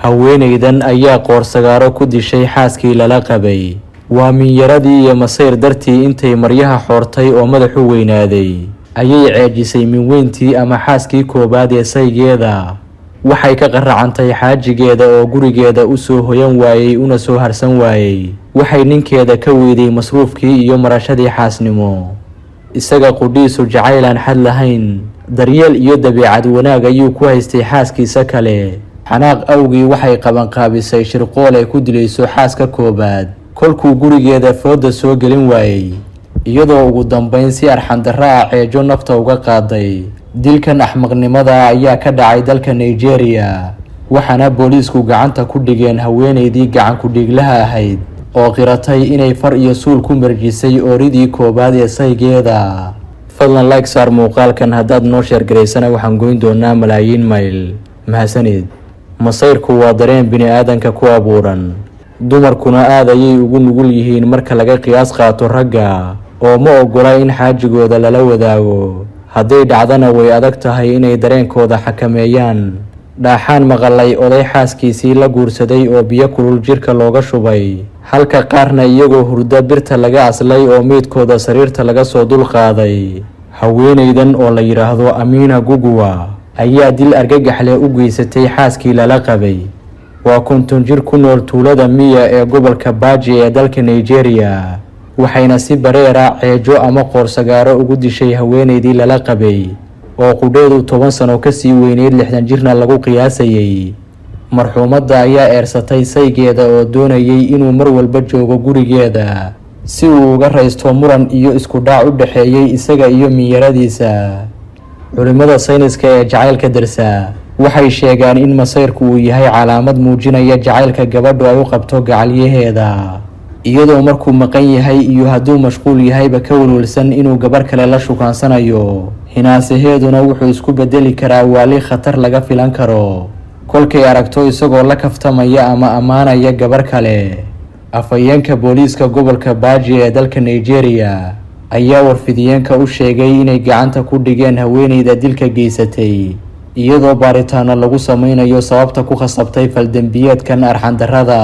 haweeneydan ayaa qoorsagaaro ku dishay xaaskii lala qabay. waa minyaradii iyo masayr dartii intay maryaha xoortay oo madaxu weynaaday ayay ceejisay minweyntii ama xaaskii koobaad ee saygeeda. waxay ka qaracantay xaajigeeda oo gurigeeda u soo hoyan waayey una soo harsan waayey. waxay ninkeeda ka weyday masruufkii iyo marashadii xaasnimo. isaga qudhiisu jacaylaan xad lahayn, daryeel iyo dabeecad wanaag ayuu ku haystay xaaskiisa kale. xanaaq awgii waxay qabanqaabisay shirqool ay ku dilayso xaaska koobaad kolkuu gurigeeda fooda soo gelin waayey, iyadoo ugu dambeyn si arxandarro ah ceejo nafta uga qaaday. dilkan axmaqnimada ayaa ka dhacay dalka Nigeria, waxaana booliisku gacanta ku dhigeen haweeneydii gacan ku-dhiiglaha ahayd oo qiratay inay far iyo suul ku marjisay ooridii koobaad ee saygeeda. fadlan like saar muuqaalkan, haddaad noo sheergaraysana waxaan goyn doonaa malaayiin mayl. mahadsanid. masayrku waa dareen bini-aadanka ku abuuran, dumarkuna aad ayay ugu nugul yihiin marka laga qiyaas qaato ragga oo ma ogola in xaajigooda lala wadaago. hadday dhacdana way adag tahay inay dareenkooda xakameeyaan. dhaaxaan maqalay oday xaaskiisii la guursaday oo biyo kulul jirka looga shubay, halka qaarna iyagoo hurdo birta laga aslay oo meydkooda sariirta laga soo dul qaaday. haweeneydan oo la yidhaahdo Amina Guguwa ayaa dil argagax leh u geysatay xaaskii lala qabay. waa 50 jir ku nool tuulada Miya ee gobolka Baji ee dalka Nigeria, waxayna si bareera ceejo ama qoorsagaaro ugu dishay haweeneydii lala qabay oo qudheedu 10 sano ka sii weyneyd 60 jirna lagu qiyaasayay. marxuumadda ayaa eersatay saygeeda oo doonayay inuu mar walba joogo gurigeeda si uu uga raysto muran iyo isku dhac u dhaxeeyay isaga iyo minyaradiisa. culimada sayniska ee jacaylka darsa waxay sheegaan in masayrku uu yahay calaamad muujinaya jacaylka gabadhu ay u qabto gacalyaheeda, iyadoo markuu maqan yahay iyo hadduu mashquul yahayba ka walwalsan inuu gabar kale la shukaansanayo. hinaasaheeduna wuxuu isku bedeli karaa waali khatar laga filan karo kolkay aragto isagoo la kaftamaya ama ammaanaya gabar kale. afhayeenka booliiska gobolka Baji ee dalka Nigeria ayaa warfidiyeenka u sheegay inay gacanta ku dhigeen haweeneyda dilka geysatay, iyadoo baaritaano lagu sameynayo sababta ku khasabtay faldambiyeedkan arxandarrada.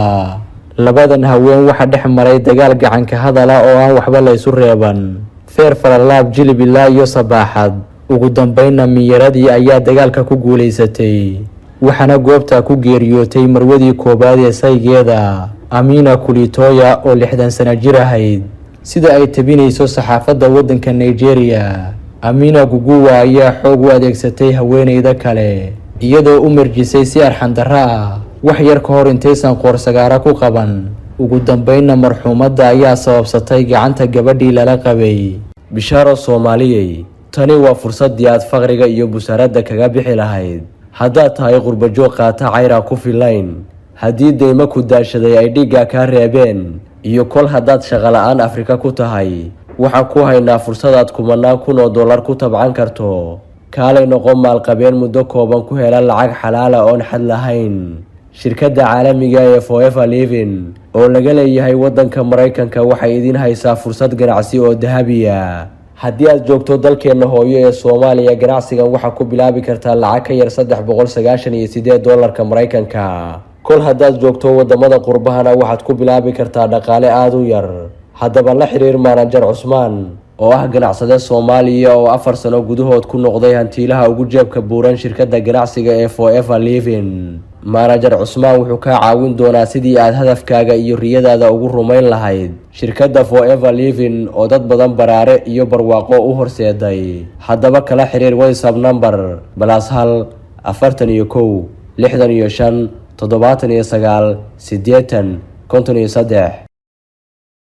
labadan haween waxaa dhex maray dagaal gacanka hadala oo aan waxba la isu reeban, feer faralaab jilib ilaa iyo sabaaxad. ugu dambeynna minyaradii ayaa dagaalka ku guulaysatay, waxaana goobta ku geeriyootay marwadii koobaad ee saygeeda Amina Kulitoya oo 60 sano jir ahayd. sida ay tabinayso saxaafadda waddanka Nigeria, Amina Guguwa ayaa xoog u adeegsatay haweeneyda kale iyadoo u marjisay si arxandarro ah wax yar ka hor intaysan qoorsagaaro ku qaban. ugu dambeynna marxuumadda ayaa sababsatay gacanta gabadhii lala qabay. bishaaro Soomaaliyey, tani waa fursaddii aad faqriga iyo busaaradda kaga bixi lahayd. haddaad tahay qurbajoog qaata cayra ku filayn, haddii deymo ku daashaday ay dhiigga kaa reebeen, iyo kol haddaad shaqo la'aan Afrika ku tahay, waxaan ku haynaa fursadaad kumanaan kun oo dollar ku tabcan karto. kaalay noqon maalqabeen muddo kooban ku hela lacag xalaala oon xad lahayn. shirkadda caalamiga ee Forever Living oo laga leeyahay waddanka Mareykanka waxay idin haysaa fursad ganacsi oo dahabi ah. haddii aad joogto dalkeena hooyo ee Soomaaliya, ganacsigan waxaa ku bilaabi kartaa lacag ka yar $398 Mareykanka. kol haddaad joogto wadamada qurbahana waxaad ku bilaabi kartaa dhaqaale aad u yar. haddaba la xiriir Manager Cusmaan oo ah ganacsade Soomaaliya oo 4 sano gudahood ku noqday hantiilaha ugu jeebka buuran shirkadda ganacsiga ee Forever Living. Manager Cusmaan wuxuu kaa caawin doonaa sidii aad hadafkaaga iyo riyadaada ugu rumayn lahayd shirkadda Forever Living oo dad badan baraare iyo barwaaqo u horseeday. haddaba kala xiriir WhatsApp number +1 41 65 79 80 53.